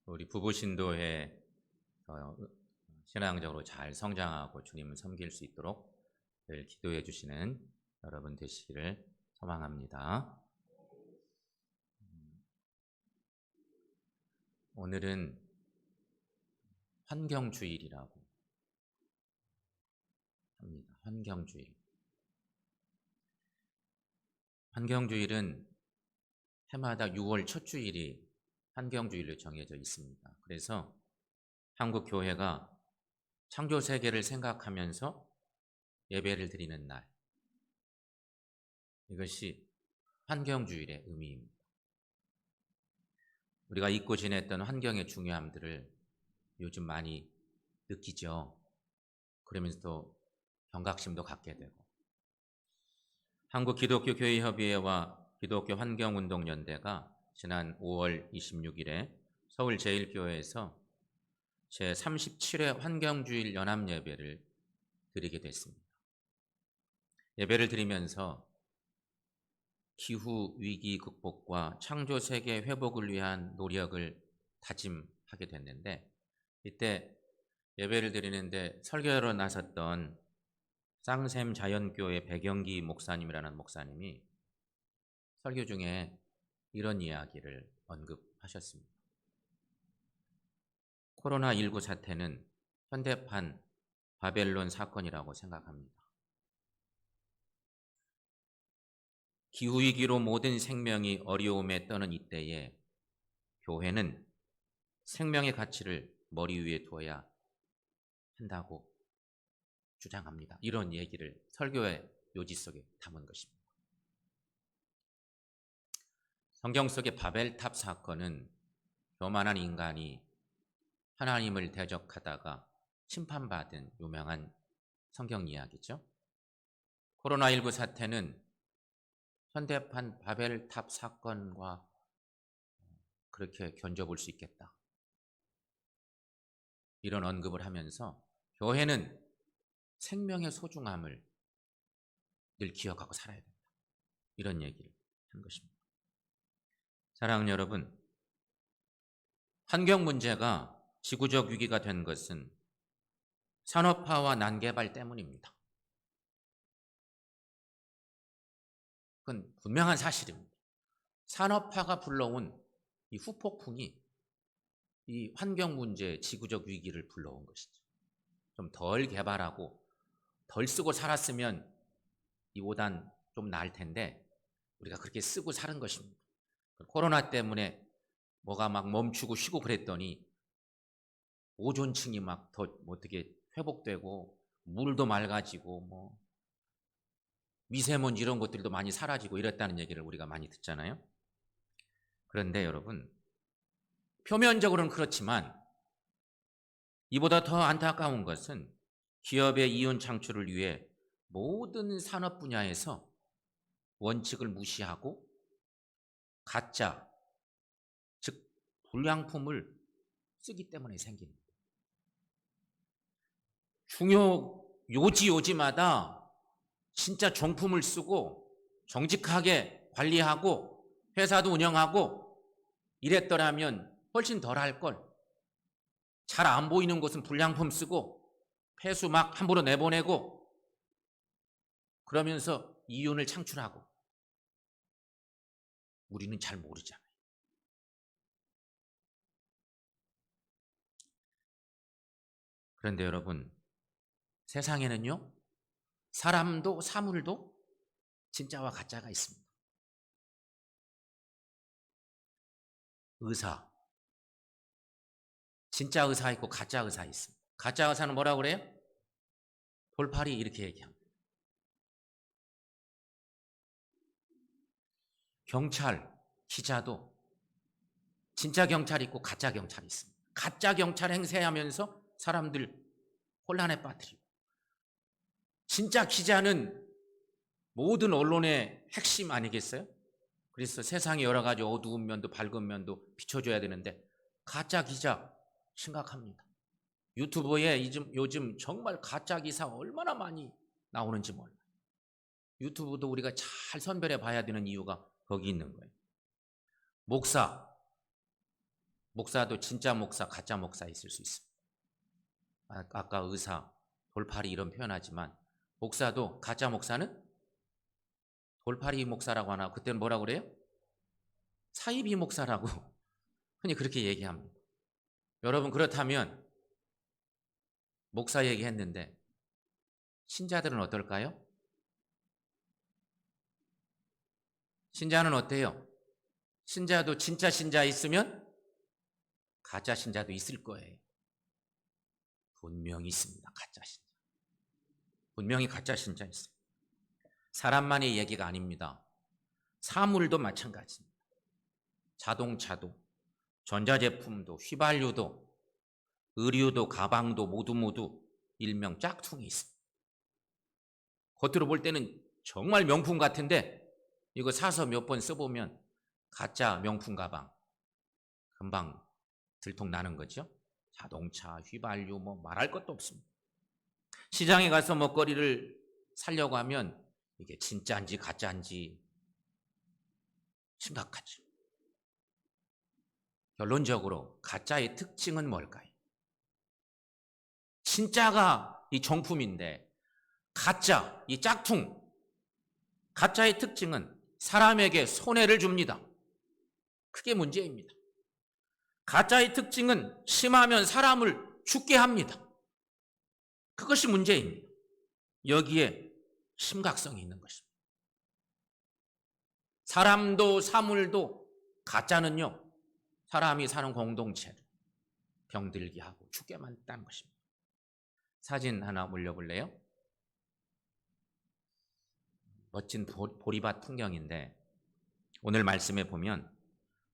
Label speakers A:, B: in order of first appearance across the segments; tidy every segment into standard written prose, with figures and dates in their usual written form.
A: 우리 부부신도회 신앙적으로 잘 성장하고 주님을 섬길 수 있도록 늘 기도해 주시는 여러분 되시기를 소망합니다. 오늘은 환경주일이라고 합니다. 환경주일. 환경주일은 해마다 6월 첫 주일이 환경주일로 정해져 있습니다. 그래서 한국 교회가 창조 세계를 생각하면서 예배를 드리는 날, 이것이 환경주일의 의미입니다. 우리가 잊고 지냈던 환경의 중요함들을 요즘 많이 느끼죠. 그러면서 또 경각심도 갖게 되고, 한국기독교교회협의회와 기독교 환경운동연대가 지난 5월 26일에 서울 제1교회에서 제37회 환경주일 연합예배를 드리게 됐습니다. 예배를 드리면서 기후위기 극복과 창조세계 회복을 위한 노력을 다짐하게 됐는데, 이때 예배를 드리는데 설교로 나섰던 쌍샘 자연교회 백영기 목사님이라는 목사님이 설교 중에 이런 이야기를 언급하셨습니다. 코로나19 사태는 현대판 바벨론 사건이라고 생각합니다. 기후위기로 모든 생명이 어려움에 떠는 이때에 교회는 생명의 가치를 머리 위에 두어야 한다고 주장합니다. 이런 얘기를 설교의 요지 속에 담은 것입니다. 성경 속의 바벨탑 사건은 교만한 인간이 하나님을 대적하다가 심판받은 유명한 성경 이야기죠. 코로나19 사태는 현대판 바벨탑 사건과 그렇게 견뎌볼 수 있겠다, 이런 언급을 하면서 교회는 생명의 소중함을 늘 기억하고 살아야 된다, 이런 얘기를 한 것입니다. 사랑하는 여러분, 환경 문제가 지구적 위기가 된 것은 산업화와 난개발 때문입니다. 그건 분명한 사실입니다. 산업화가 불러온 이 후폭풍이 이 환경 문제, 지구적 위기를 불러온 것이죠. 좀 덜 개발하고 덜 쓰고 살았으면 이 오단 좀 나을 텐데 우리가 그렇게 쓰고 사는 것입니다. 코로나 때문에 뭐가 막 멈추고 쉬고 그랬더니 오존층이 막 더 어떻게 회복되고 물도 맑아지고 뭐 미세먼지 이런 것들도 많이 사라지고 이랬다는 얘기를 우리가 많이 듣잖아요. 그런데 여러분, 표면적으로는 그렇지만 이보다 더 안타까운 것은 기업의 이윤 창출을 위해 모든 산업 분야에서 원칙을 무시하고 가짜, 즉 불량품을 쓰기 때문에 생깁니다. 중요 요지마다 진짜 정품을 쓰고 정직하게 관리하고 회사도 운영하고 이랬더라면 훨씬 덜 할 걸. 잘 안 보이는 곳은 불량품 쓰고 폐수 막 함부로 내보내고 그러면서 이윤을 창출하고, 우리는 잘 모르잖아요. 그런데 여러분, 세상에는요, 사람도 사물도 진짜와 가짜가 있습니다. 의사, 진짜 의사 있고 가짜 의사 있습니다. 가짜 의사는 뭐라고 그래요? 돌팔이, 이렇게 얘기합니다. 경찰, 기자도 진짜 경찰 있고 가짜 경찰이 있습니다. 가짜 경찰 행세하면서 사람들 혼란에 빠뜨리고, 진짜 기자는 모든 언론의 핵심 아니겠어요? 그래서 세상에 여러 가지 어두운 면도 밝은 면도 비춰줘야 되는데 가짜 기자 심각합니다. 유튜브에 요즘 정말 가짜 기사 얼마나 많이 나오는지 몰라요. 유튜브도 우리가 잘 선별해 봐야 되는 이유가 거기 있는 거예요. 목사, 목사도 진짜 목사, 가짜 목사 있을 수 있습니다. 아까 의사, 돌팔이 이런 표현하지만 목사도 가짜 목사는 돌팔이 목사라고 하나 그때는 뭐라고 그래요? 사이비 목사라고 흔히 그렇게 얘기합니다. 여러분 그렇다면 목사 얘기했는데 신자들은 어떨까요? 신자는 어때요? 신자도 진짜 신자 있으면 가짜 신자도 있을 거예요. 분명히 있습니다. 가짜 신자. 분명히 가짜 신자 있어요. 사람만의 얘기가 아닙니다. 사물도 마찬가지입니다. 자동차도, 전자제품도, 휘발유도, 의류도, 가방도 모두 일명 짝퉁이 있습니다. 겉으로 볼 때는 정말 명품 같은데 이거 사서 몇 번 써보면 가짜 명품 가방 금방 들통나는 거죠. 자동차, 휘발유 뭐 말할 것도 없습니다. 시장에 가서 먹거리를 사려고 하면 이게 진짜인지 가짜인지 심각하죠. 결론적으로 가짜의 특징은 뭘까요? 진짜가 이 정품인데 가짜, 이 짝퉁, 가짜의 특징은 사람에게 손해를 줍니다. 그게 문제입니다. 가짜의 특징은 심하면 사람을 죽게 합니다. 그것이 문제입니다. 여기에 심각성이 있는 것입니다. 사람도 사물도 가짜는요, 사람이 사는 공동체를 병들게 하고 죽게 만든다는 것입니다. 사진 하나 올려볼래요? 멋진 보리밭 풍경인데 오늘 말씀에 보면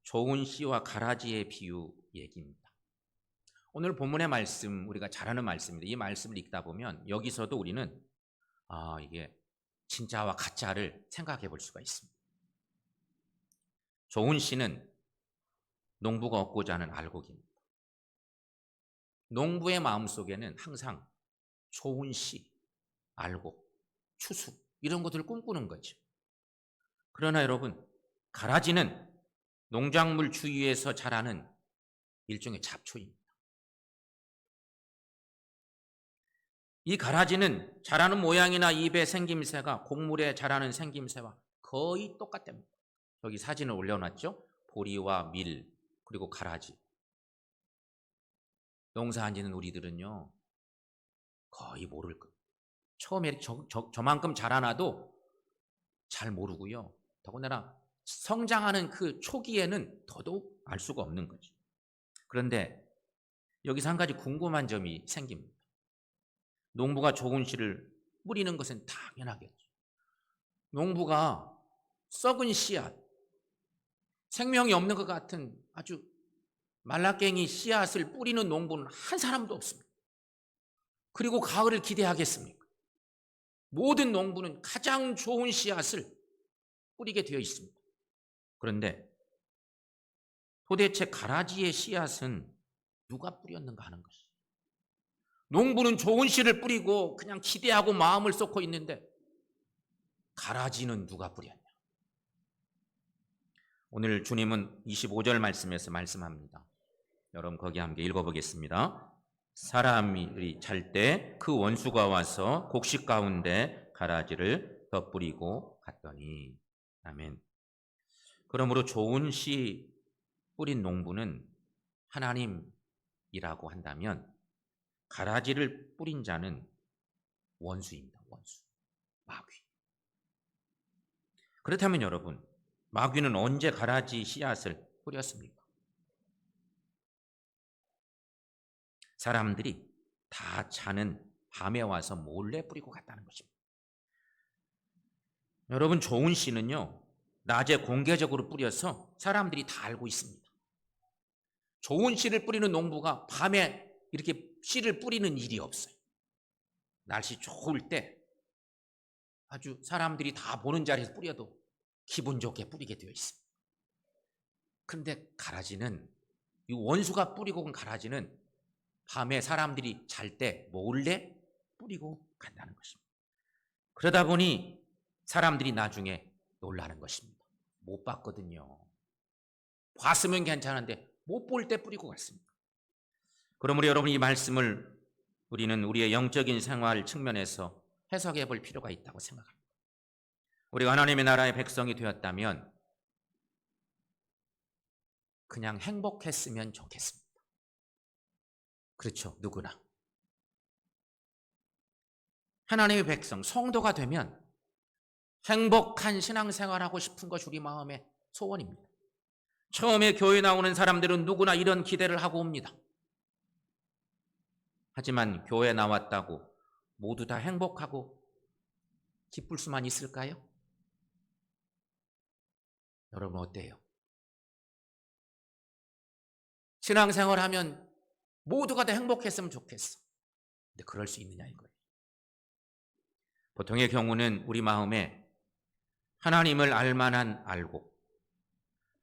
A: 좋은 씨와 가라지의 비유 얘기입니다. 오늘 본문의 말씀 우리가 잘 아는 말씀입니다. 이 말씀을 읽다 보면 여기서도 우리는 이게 진짜와 가짜를 생각해 볼 수가 있습니다. 좋은 씨는 농부가 얻고자 하는 알곡입니다. 농부의 마음속에는 항상 좋은 씨, 알곡, 추수 이런 것들을 꿈꾸는 거죠. 그러나 여러분, 가라지는 농작물 주위에서 자라는 일종의 잡초입니다. 이 가라지는 자라는 모양이나 잎의 생김새가 곡물에 자라는 생김새와 거의 똑같답니다. 여기 사진을 올려놨죠? 보리와 밀 그리고 가라지. 농사한 지는 우리들은요 거의 모를 겁니다. 처음에 저만큼 자라나도 잘 모르고요. 더군다나 성장하는 그 초기에는 더더욱 알 수가 없는 거죠. 그런데 여기서 한 가지 궁금한 점이 생깁니다. 농부가 좋은 씨를 뿌리는 것은 당연하겠죠. 농부가 썩은 씨앗, 생명이 없는 것 같은 아주 말라깽이 씨앗을 뿌리는 농부는 한 사람도 없습니다. 그리고 가을을 기대하겠습니까? 모든 농부는 가장 좋은 씨앗을 뿌리게 되어 있습니다. 그런데 도대체 가라지의 씨앗은 누가 뿌렸는가 하는 것이. 농부는 좋은 씨를 뿌리고 그냥 기대하고 마음을 쏟고 있는데 가라지는 누가 뿌렸냐? 오늘 주님은 25절 말씀에서 말씀합니다. 여러분 거기 함께 읽어보겠습니다. 사람이 잘 때 그 원수가 와서 곡식 가운데 가라지를 덧뿌리고 갔더니. 아멘. 그러므로 좋은 씨 뿌린 농부는 하나님이라고 한다면 가라지를 뿌린 자는 원수입니다. 원수, 마귀. 그렇다면 여러분, 마귀는 언제 가라지 씨앗을 뿌렸습니까? 사람들이 다 자는 밤에 와서 몰래 뿌리고 갔다는 것입니다. 여러분, 좋은 씨는요 낮에 공개적으로 뿌려서 사람들이 다 알고 있습니다. 좋은 씨를 뿌리는 농부가 밤에 이렇게 씨를 뿌리는 일이 없어요. 날씨 좋을 때 아주 사람들이 다 보는 자리에서 뿌려도 기분 좋게 뿌리게 되어 있습니다. 그런데 가라지는, 이 원수가 뿌리고 간 가라지는 밤에 사람들이 잘 때 몰래 뿌리고 간다는 것입니다. 그러다 보니 사람들이 나중에 놀라는 것입니다. 못 봤거든요. 봤으면 괜찮은데 못 볼 때 뿌리고 갔습니다. 그러므로 여러분, 이 말씀을 우리는 우리의 영적인 생활 측면에서 해석해 볼 필요가 있다고 생각합니다. 우리가 하나님의 나라의 백성이 되었다면 그냥 행복했으면 좋겠습니다. 그렇죠, 누구나. 하나님의 백성, 성도가 되면 행복한 신앙생활하고 싶은 것이 우리 마음의 소원입니다. 처음에 교회 나오는 사람들은 누구나 이런 기대를 하고 옵니다. 하지만 교회 나왔다고 모두 다 행복하고 기쁠 수만 있을까요? 여러분 어때요? 신앙생활하면 모두가 다 행복했으면 좋겠어. 근데 그럴 수 있느냐 이거예요. 보통의 경우는 우리 마음에 하나님을 알만한 알곡,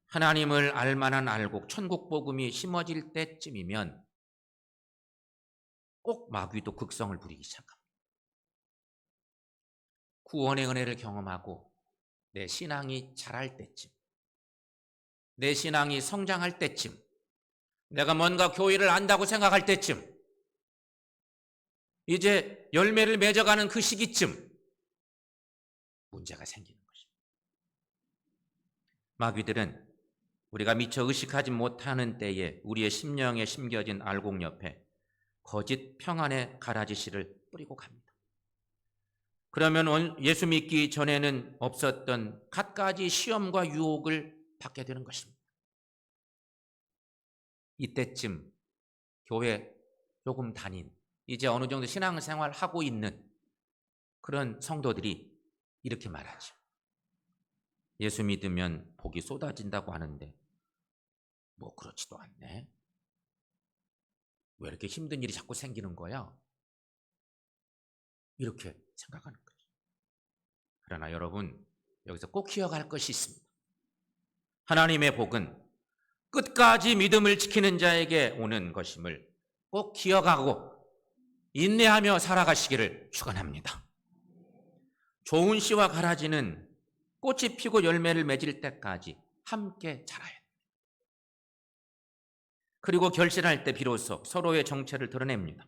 A: 하나님을 알만한 알곡, 천국 복음이 심어질 때쯤이면 꼭 마귀도 극성을 부리기 시작합니다. 구원의 은혜를 경험하고 내 신앙이 자랄 때쯤, 내 신앙이 성장할 때쯤, 내가 뭔가 교회를 안다고 생각할 때쯤, 이제 열매를 맺어가는 그 시기쯤 문제가 생기는 것입니다. 마귀들은 우리가 미처 의식하지 못하는 때에 우리의 심령에 심겨진 알곡 옆에 거짓 평안의 가라지씨를 뿌리고 갑니다. 그러면 예수 믿기 전에는 없었던 갖가지 시험과 유혹을 받게 되는 것입니다. 이때쯤 교회 조금 다닌, 이제 어느 정도 신앙생활 하고 있는 그런 성도들이 이렇게 말하죠. 예수 믿으면 복이 쏟아진다고 하는데 뭐 그렇지도 않네. 왜 이렇게 힘든 일이 자꾸 생기는 거야? 이렇게 생각하는 거죠. 그러나 여러분, 여기서 꼭 기억할 것이 있습니다. 하나님의 복은 끝까지 믿음을 지키는 자에게 오는 것임을 꼭 기억하고 인내하며 살아가시기를 축원합니다. 좋은 씨와 가라지는 꽃이 피고 열매를 맺을 때까지 함께 자라야 합니다. 그리고 결실할 때 비로소 서로의 정체를 드러냅니다.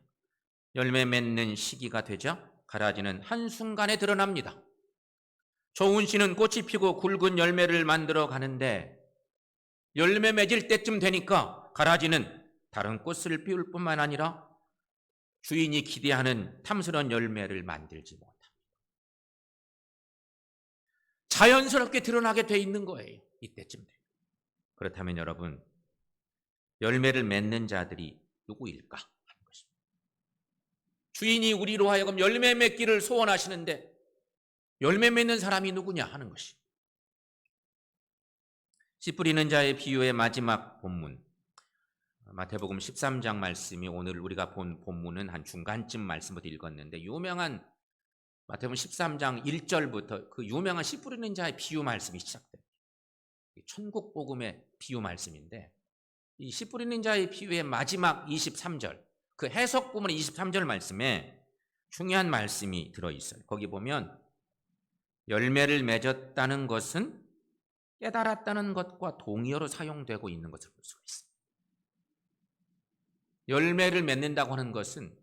A: 열매 맺는 시기가 되자 가라지는 한순간에 드러납니다. 좋은 씨는 꽃이 피고 굵은 열매를 만들어 가는데 열매 맺을 때쯤 되니까 가라지는 다른 꽃을 피울 뿐만 아니라 주인이 기대하는 탐스러운 열매를 만들지 못합니다. 자연스럽게 드러나게 돼 있는 거예요. 이때쯤 돼요. 그렇다면 여러분, 열매를 맺는 자들이 누구일까 하는 것입니다. 주인이 우리로 하여금 열매 맺기를 소원하시는데 열매 맺는 사람이 누구냐 하는 것이. 씨 뿌리는 자의 비유의 마지막 본문, 마태복음 13장 말씀이 오늘 우리가 본 본문은 한 중간쯤 말씀부터 읽었는데, 유명한 마태복음 13장 1절부터 그 유명한 씨 뿌리는 자의 비유 말씀이 시작돼요. 천국 복음의 비유 말씀인데, 이 씨 뿌리는 자의 비유의 마지막 23절, 그 해석 부분 23절 말씀에 중요한 말씀이 들어있어요. 거기 보면 열매를 맺었다는 것은 깨달았다는 것과 동의어로 사용되고 있는 것을 볼 수가 있습니다. 열매를 맺는다고 하는 것은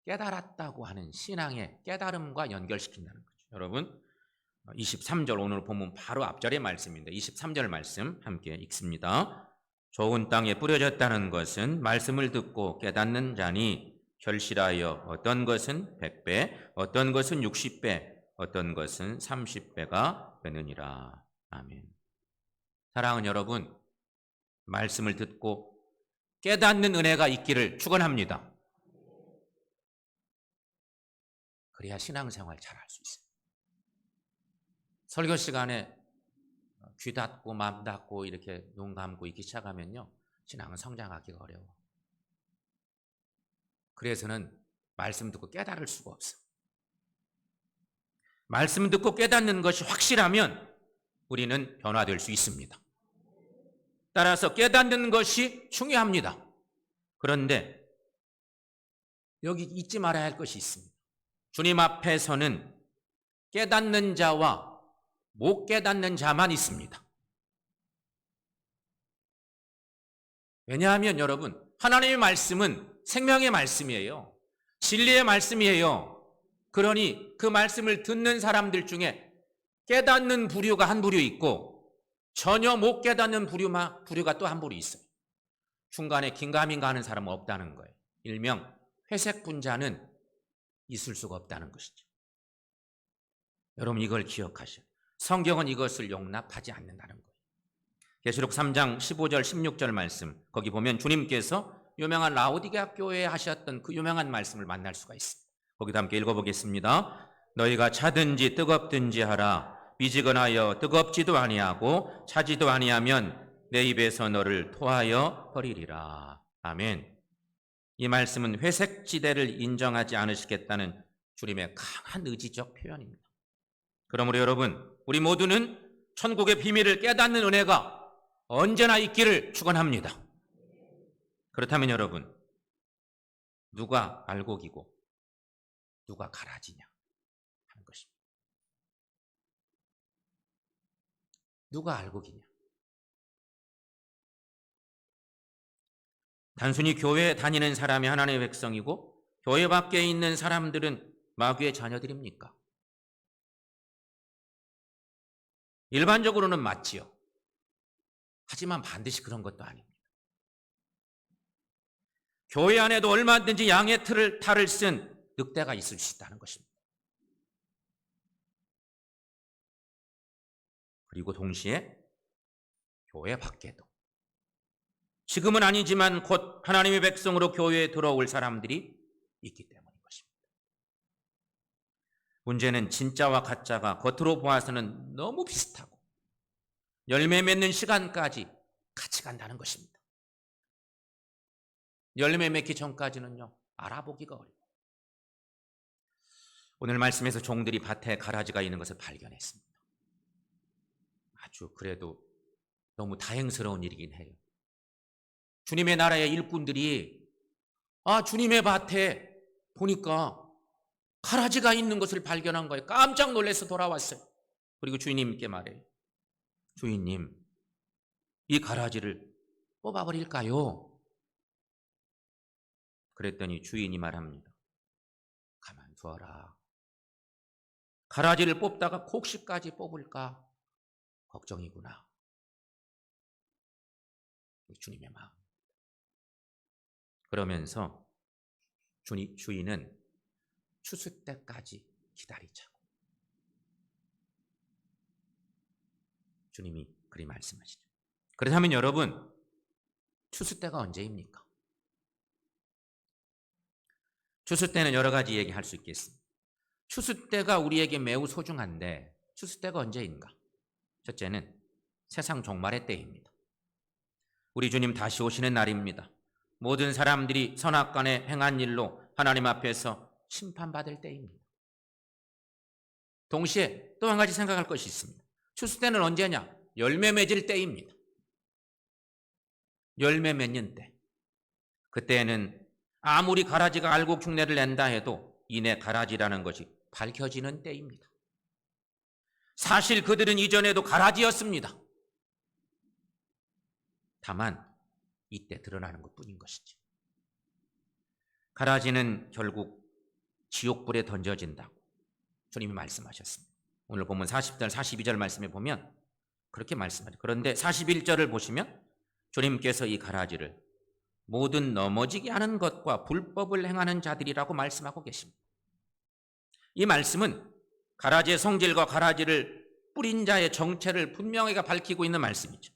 A: 깨달았다고 하는 신앙의 깨달음과 연결시킨다는 거죠. 여러분, 23절 오늘 본문 바로 앞절의 말씀인데 23절 말씀 함께 읽습니다. 좋은 땅에 뿌려졌다는 것은 말씀을 듣고 깨닫는 자니 결실하여 어떤 것은 100배, 어떤 것은 60배, 어떤 것은 30배가 되느니라. 아멘. 사랑하는 여러분, 말씀을 듣고 깨닫는 은혜가 있기를 축원합니다. 그래야 신앙생활 잘할 수 있어요. 설교 시간에 귀 닫고 마음 닫고 이렇게 눈 감고 있기 시작하면요, 신앙은 성장하기가 어려워. 그래서는 말씀 듣고 깨달을 수가 없어. 말씀 듣고 깨닫는 것이 확실하면 우리는 변화될 수 있습니다. 따라서 깨닫는 것이 중요합니다. 그런데 여기 잊지 말아야 할 것이 있습니다. 주님 앞에서는 깨닫는 자와 못 깨닫는 자만 있습니다. 왜냐하면 여러분, 하나님의 말씀은 생명의 말씀이에요. 진리의 말씀이에요. 그러니 그 말씀을 듣는 사람들 중에 깨닫는 부류가 한 부류 있고 전혀 못 깨닫는 부류가 또 한 부류 있어요. 중간에 긴가민가 하는 사람은 없다는 거예요. 일명 회색 분자는 있을 수가 없다는 것이죠. 여러분 이걸 기억하셔야 돼요. 성경은 이것을 용납하지 않는다는 거예요. 계시록 3장 15절 16절 말씀, 거기 보면 주님께서 유명한 라오디게아 교회에 하셨던 그 유명한 말씀을 만날 수가 있습니다. 거기도 함께 읽어보겠습니다. 너희가 차든지 뜨겁든지 하라. 미지근하여 뜨겁지도 아니하고 차지도 아니하면 내 입에서 너를 토하여 버리리라. 아멘. 이 말씀은 회색 지대를 인정하지 않으시겠다는 주님의 강한 의지적 표현입니다. 그러므로 여러분, 우리 모두는 천국의 비밀을 깨닫는 은혜가 언제나 있기를 축원합니다. 그렇다면 여러분, 누가 알곡이고 누가 가라지냐 하는 것입니다. 누가 알곡이냐? 단순히 교회에 다니는 사람이 하나님의 백성이고 교회 밖에 있는 사람들은 마귀의 자녀들입니까? 일반적으로는 맞지요. 하지만 반드시 그런 것도 아닙니다. 교회 안에도 얼마든지 양의 탈을 쓴 늑대가 있을 수 있다는 것입니다. 그리고 동시에 교회 밖에도 지금은 아니지만 곧 하나님의 백성으로 교회에 들어올 사람들이 있기 때문인 것입니다. 문제는 진짜와 가짜가 겉으로 보아서는 너무 비슷하고 열매 맺는 시간까지 같이 간다는 것입니다. 열매 맺기 전까지는요, 알아보기가 어려워요. 오늘 말씀에서 종들이 밭에 가라지가 있는 것을 발견했습니다. 아주 그래도 너무 다행스러운 일이긴 해요. 주님의 나라의 일꾼들이 주님의 밭에 보니까 가라지가 있는 것을 발견한 거예요. 깜짝 놀라서 돌아왔어요. 그리고 주인님께 말해요. 주인님, 이 가라지를 뽑아버릴까요? 그랬더니 주인이 말합니다. 가만두어라. 가라지를 뽑다가 곡식까지 뽑을까 걱정이구나. 주님의 마음. 그러면서 주인은 추수 때까지 기다리자고. 주님이 그리 말씀하시죠. 그렇다면 여러분, 추수 때가 언제입니까? 추수 때는 여러 가지 얘기할 수 있겠습니다. 추수 때가 우리에게 매우 소중한데 추수 때가 언제인가? 첫째는 세상 종말의 때입니다. 우리 주님 다시 오시는 날입니다. 모든 사람들이 선악간에 행한 일로 하나님 앞에서 심판받을 때입니다. 동시에 또 한 가지 생각할 것이 있습니다. 추수 때는 언제냐? 열매 맺을 때입니다. 열매 맺는 때. 그때는 아무리 가라지가 알곡 흉내를 낸다 해도 이내 가라지라는 것이 밝혀지는 때입니다. 사실 그들은 이전에도 가라지였습니다. 다만 이때 드러나는 것뿐인 것이죠. 가라지는 결국 지옥불에 던져진다고 주님이 말씀하셨습니다. 오늘 보면 40절 42절 말씀에 보면 그렇게 말씀하죠. 그런데 41절을 보시면 주님께서 이 가라지를 모든 넘어지게 하는 것과 불법을 행하는 자들이라고 말씀하고 계십니다. 이 말씀은 가라지의 성질과 가라지를 뿌린 자의 정체를 분명하게 밝히고 있는 말씀이죠.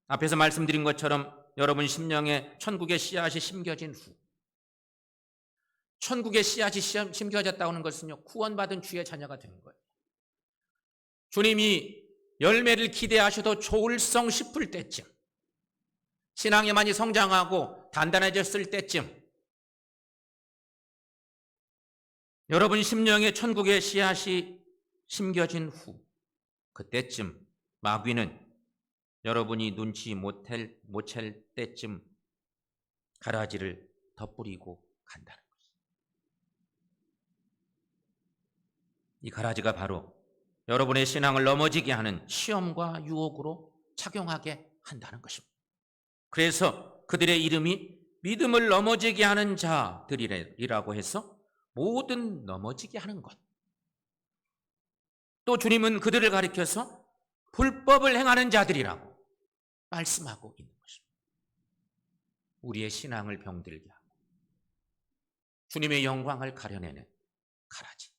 A: 앞에서 말씀드린 것처럼 여러분 심령에 천국의 씨앗이 심겨진 후, 천국의 씨앗이 심겨졌다는 것은요, 구원받은 주의 자녀가 된 거예요. 주님이 열매를 기대하셔도 초울성 싶을 때쯤, 신앙이 많이 성장하고 단단해졌을 때쯤, 여러분 심령에 천국의 씨앗이 심겨진 후, 그때쯤 마귀는 여러분이 눈치 못 챌 때쯤 가라지를 덧뿌리고 간다는 것입니다. 이 가라지가 바로 여러분의 신앙을 넘어지게 하는 시험과 유혹으로 작용하게 한다는 것입니다. 그래서 그들의 이름이 믿음을 넘어지게 하는 자들이라고 해서 모든 넘어지게 하는 것. 또 주님은 그들을 가리켜서 불법을 행하는 자들이라고 말씀하고 있는 것입니다. 우리의 신앙을 병들게 하고 주님의 영광을 가려내는 가라지.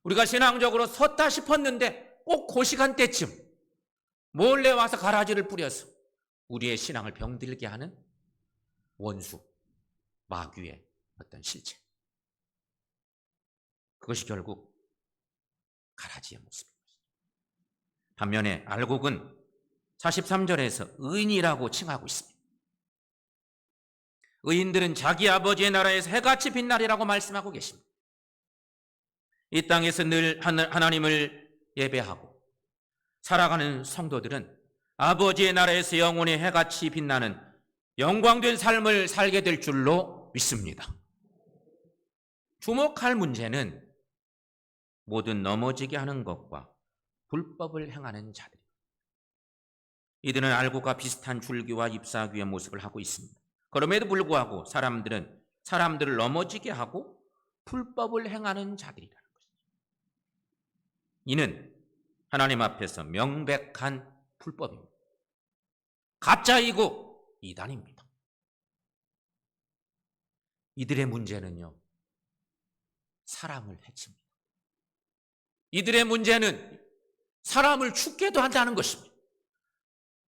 A: 우리가 신앙적으로 섰다 싶었는데 꼭 그 시간대쯤 몰래 와서 가라지를 뿌려서 우리의 신앙을 병들게 하는 원수, 마귀의 어떤 실체. 그것이 결국 가라지의 모습입니다. 반면에 알곡은 43절에서 의인이라고 칭하고 있습니다. 의인들은 자기 아버지의 나라에서 해같이 빛나리라고 말씀하고 계십니다. 이 땅에서 늘 하나님을 예배하고 살아가는 성도들은 아버지의 나라에서 영원히 해같이 빛나는 영광된 삶을 살게 될 줄로 믿습니다. 주목할 문제는 모든 넘어지게 하는 것과 불법을 행하는 자들. 이들은 알고가 비슷한 줄기와 잎사귀의 모습을 하고 있습니다. 그럼에도 불구하고 사람들을 넘어지게 하고 불법을 행하는 자들이라는 것이죠. 이는 하나님 앞에서 명백한 불법입니다. 가짜이고 이단입니다. 이들의 문제는요, 사람을 해칩니다. 이들의 문제는 사람을 죽게도 한다는 것입니다.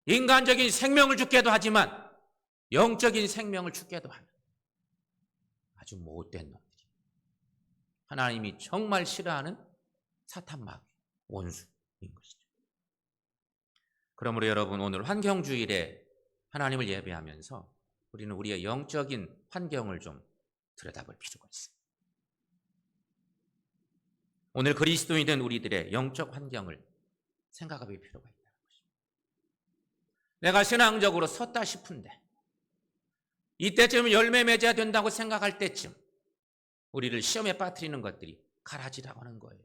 A: 인간적인 생명을 죽게도 하지만 영적인 생명을 죽게도 하는 아주 못된 놈들이, 하나님이 정말 싫어하는 사탄 마귀, 원수인 것이죠. 그러므로 여러분, 오늘 환경주일에 하나님을 예배하면서 우리는 우리의 영적인 환경을 좀 들여다볼 필요가 있습니다. 오늘 그리스도인이 된 우리들의 영적 환경을 생각해 볼 필요가 있다는 것입니다. 내가 신앙적으로 섰다 싶은데 이때쯤 열매 맺어야 된다고 생각할 때쯤 우리를 시험에 빠뜨리는 것들이 가라지라고 하는 거예요.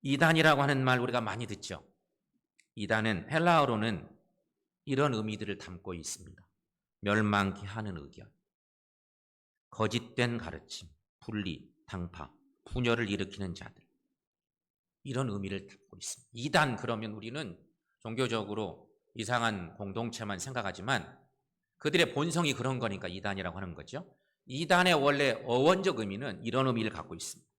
A: 이단이라고 하는 말 우리가 많이 듣죠. 이단은 헬라어로는 이런 의미들을 담고 있습니다. 멸망케 하는 의견, 거짓된 가르침, 분리, 당파, 분열을 일으키는 자들, 이런 의미를 담고 있습니다. 이단 그러면 우리는 종교적으로 이상한 공동체만 생각하지만 그들의 본성이 그런 거니까 이단이라고 하는 거죠. 이단의 원래 어원적 의미는 이런 의미를 갖고 있습니다.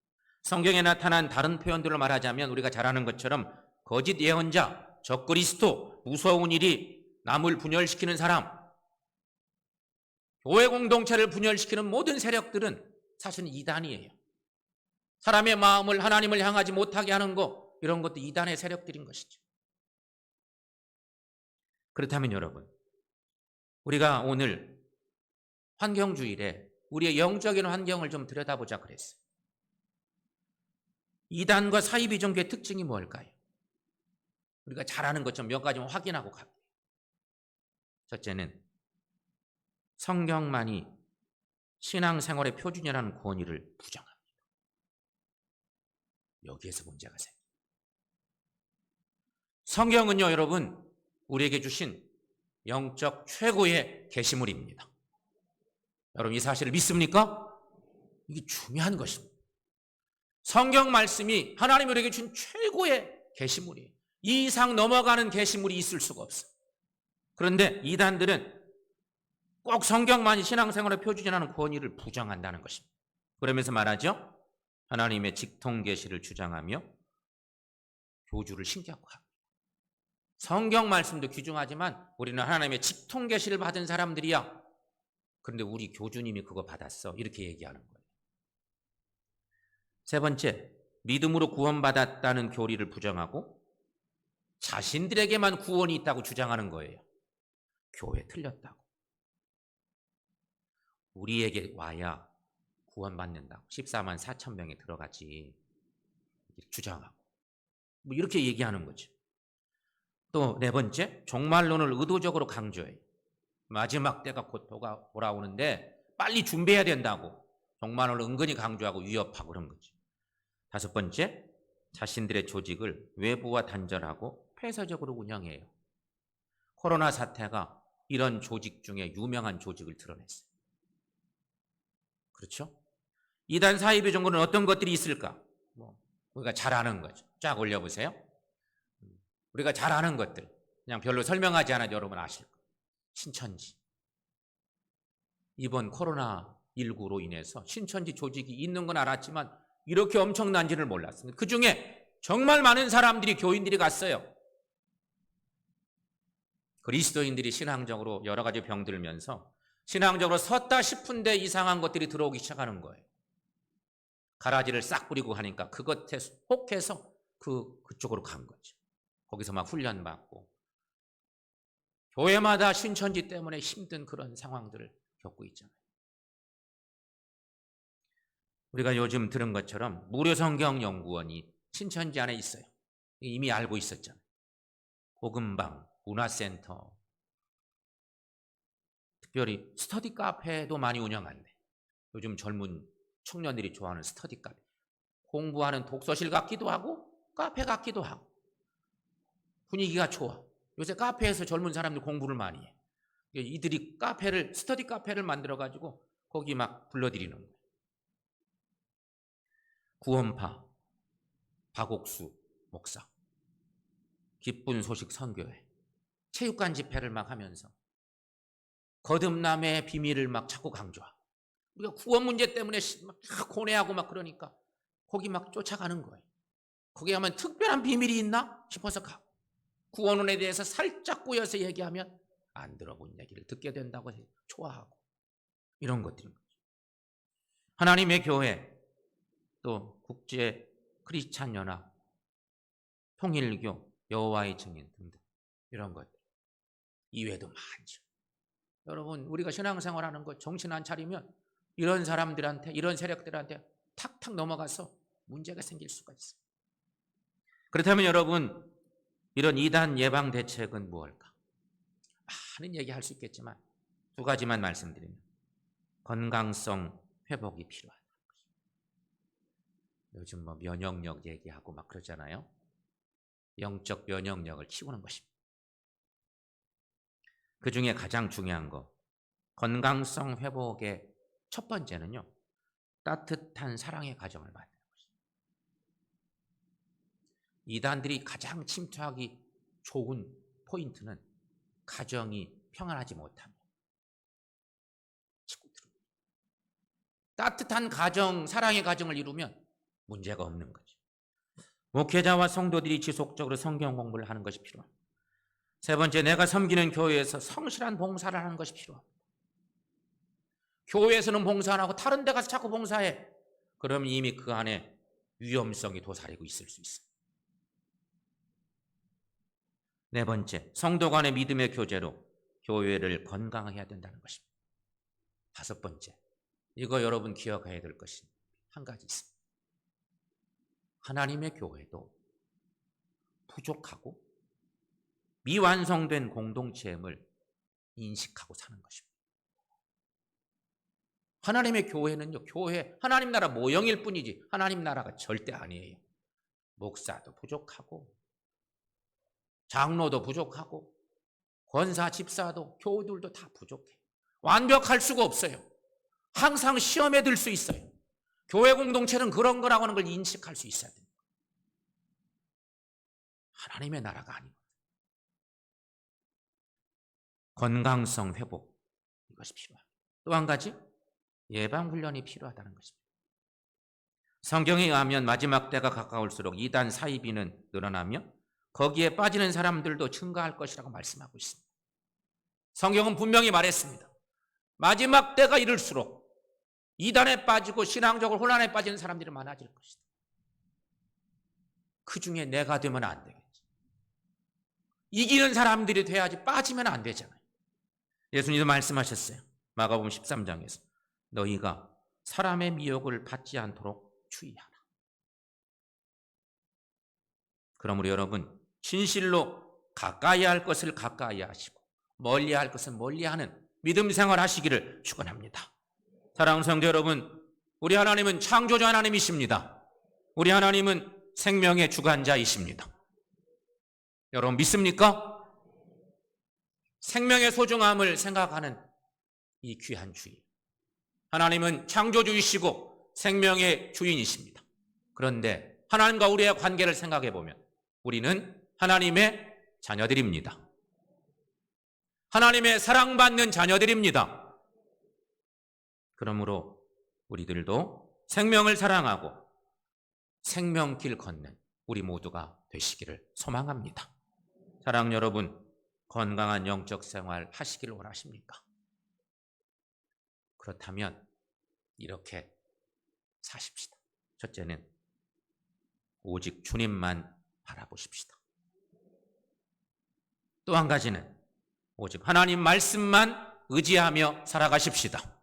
A: 성경에 나타난 다른 표현들을 말하자면 우리가 잘 아는 것처럼 거짓 예언자, 적그리스도, 무서운 일이 남을 분열시키는 사람, 교회 공동체를 분열시키는 모든 세력들은 사실은 이단이에요. 사람의 마음을 하나님을 향하지 못하게 하는 것, 이런 것도 이단의 세력들인 것이죠. 그렇다면 여러분, 우리가 오늘 환경주일에 우리의 영적인 환경을 좀 들여다보자 그랬어요. 이단과 사이비종교의 특징이 뭘까요? 우리가 잘 아는 것처럼 몇 가지 확인하고 갈게요. 첫째는 성경만이 신앙생활의 표준이라는 권위를 부정합니다. 여기에서 문제가 생깁니다. 성경은요, 여러분, 우리에게 주신 영적 최고의 계시물입니다. 여러분, 이 사실을 믿습니까? 이게 중요한 것입니다. 성경 말씀이 하나님이 우리에게 준 최고의 계시물이에요. 이 이상 넘어가는 계시물이 있을 수가 없어요. 그런데 이단들은 꼭 성경만이 신앙생활의 표준이라는 권위를 부정한다는 것입니다. 그러면서 말하죠. 하나님의 직통 계시를 주장하며 교주를 신격화합니다. 성경 말씀도 귀중하지만 우리는 하나님의 직통 계시를 받은 사람들이야. 그런데 우리 교주님이 그거 받았어. 이렇게 얘기하는 거예요. 세 번째, 믿음으로 구원받았다는 교리를 부정하고 자신들에게만 구원이 있다고 주장하는 거예요. 교회 틀렸다고. 우리에게 와야 구원받는다고. 14만 4천 명이 들어가지. 주장하고. 뭐 이렇게 얘기하는 거죠. 또 네 번째, 종말론을 의도적으로 강조해요. 마지막 때가 곧 돌아오는데 빨리 준비해야 된다고 종말론을 은근히 강조하고 위협하고 그런 거죠. 다섯 번째, 자신들의 조직을 외부와 단절하고 폐쇄적으로 운영해요. 코로나 사태가 이런 조직 중에 유명한 조직을 드러냈어요. 그렇죠? 이단 사이비 정보는 어떤 것들이 있을까? 우리가 잘 아는 거죠. 쫙 올려보세요. 우리가 잘 아는 것들, 그냥 별로 설명하지 않아도 여러분 아실 거예요. 신천지. 이번 코로나19로 인해서 신천지 조직이 있는 건 알았지만 이렇게 엄청난지를 몰랐습니다. 그 중에 정말 많은 사람들이, 교인들이 갔어요. 그리스도인들이 신앙적으로 여러 가지 병들면서 신앙적으로 섰다 싶은데 이상한 것들이 들어오기 시작하는 거예요. 가라지를 싹 뿌리고 하니까 그것에 혹해서 그쪽으로 간 거죠. 거기서 막 훈련받고 교회마다 신천지 때문에 힘든 그런 상황들을 겪고 있잖아요. 우리가 요즘 들은 것처럼 무료성경연구원이 신천지 안에 있어요. 이미 알고 있었잖아요. 복음방, 문화센터, 특별히 스터디 카페도 많이 운영한대. 요즘 젊은 청년들이 좋아하는 스터디 카페. 공부하는 독서실 같기도 하고 카페 같기도 하고 분위기가 좋아. 요새 카페에서 젊은 사람들 공부를 많이 해. 이들이 스터디 카페를 만들어가지고 거기 막 불러들이는 거예요. 구원파 박옥수 목사, 기쁜 소식 선교회, 체육관 집회를 막 하면서 거듭남의 비밀을 막 자꾸 강조하고, 우리가 구원 문제 때문에 막 고뇌하고 막 그러니까 거기 막 쫓아가는 거예요. 거기 가면 특별한 비밀이 있나 싶어서 가고, 구원론에 대해서 살짝 꼬여서 얘기하면 안 들어본 얘기를 듣게 된다고 해서 좋아하고, 이런 것들인 거죠. 하나님의 교회, 또 국제 크리스찬 연합, 통일교, 여호와의 증인 등등 이런 것들 이외에도 많죠. 여러분, 우리가 신앙생활하는 거 정신 안 차리면 이런 사람들한테, 이런 세력들한테 탁탁 넘어가서 문제가 생길 수가 있어요. 그렇다면 여러분, 이런 이단 예방 대책은 무엇일까? 많은 얘기할 수 있겠지만 두 가지만 말씀드리면, 건강성 회복이 필요하다. 요즘 면역력 얘기하고 막 그러잖아요. 영적 면역력을 키우는 것입니다. 그 중에 가장 중요한 거, 건강성 회복의 첫 번째는요, 따뜻한 사랑의 가정을 만드는 것입니다. 이단들이 가장 침투하기 좋은 포인트는 가정이 평안하지 못하면 따뜻한 가정, 사랑의 가정을 이루면 문제가 없는 거죠. 목회자와 성도들이 지속적으로 성경 공부를 하는 것이 필요합니다. 세 번째, 내가 섬기는 교회에서 성실한 봉사를 하는 것이 필요합니다. 교회에서는 봉사 안 하고 다른 데 가서 자꾸 봉사해. 그럼 이미 그 안에 위험성이 도사리고 있을 수 있어요. 네 번째, 성도 간의 믿음의 교제로 교회를 건강해야 된다는 것입니다. 다섯 번째, 이거 여러분 기억해야 될 것이 한 가지 있습니다. 하나님의 교회도 부족하고 미완성된 공동체임을 인식하고 사는 것입니다. 하나님의 교회는요, 하나님 나라 모형일 뿐이지 하나님 나라가 절대 아니에요. 목사도 부족하고 장로도 부족하고 권사, 집사도, 교우들도 다 부족해요. 완벽할 수가 없어요. 항상 시험에 들 수 있어요. 교회 공동체는 그런 거라고 하는 걸 인식할 수 있어야 됩니다. 하나님의 나라가 아니거든요. 건강성 회복, 이것이 필요합니다. 또 한 가지, 예방훈련이 필요하다는 것입니다. 성경에 의하면 마지막 때가 가까울수록 이단 사이비는 늘어나며 거기에 빠지는 사람들도 증가할 것이라고 말씀하고 있습니다. 성경은 분명히 말했습니다. 마지막 때가 이를수록 이단에 빠지고 신앙적으로 혼란에 빠지는 사람들이 많아질 것이다. 그 중에 내가 되면 안 되겠지. 이기는 사람들이 돼야지, 빠지면 안 되잖아요. 예수님도 말씀하셨어요. 마가복음 13장에서 너희가 사람의 미혹을 받지 않도록 주의하라. 그러므로 여러분, 진실로 가까이 할 것을 가까이 하시고 멀리 할 것은 멀리하는 믿음 생활 하시기를 축원합니다. 사랑하는 성도 여러분, 우리 하나님은 창조자 하나님이십니다. 우리 하나님은 생명의 주관자이십니다. 여러분 믿습니까? 생명의 소중함을 생각하는 이 귀한 주일. 하나님은 창조주이시고 생명의 주인이십니다. 그런데 하나님과 우리의 관계를 생각해 보면 우리는 하나님의 자녀들입니다. 하나님의 사랑받는 자녀들입니다. 그러므로 우리들도 생명을 사랑하고 생명길 걷는 우리 모두가 되시기를 소망합니다. 사랑 여러분, 건강한 영적 생활 하시기를 원하십니까? 그렇다면 이렇게 사십시다. 첫째는 오직 주님만 바라보십시다. 또 한 가지는 오직 하나님 말씀만 의지하며 살아가십시다.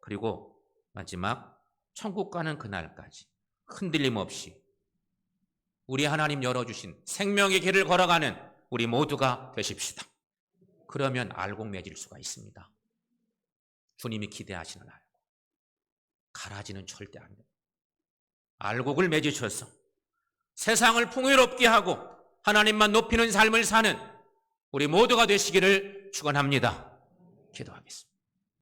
A: 그리고 마지막 천국 가는 그날까지 흔들림 없이 우리 하나님 열어주신 생명의 길을 걸어가는 우리 모두가 되십시다. 그러면 알곡 맺을 수가 있습니다. 주님이 기대하시는 알곡. 가라지는 절대 안 됩니다. 알곡을 맺으셔서 세상을 풍요롭게 하고 하나님만 높이는 삶을 사는 우리 모두가 되시기를 축원합니다. 기도하겠습니다.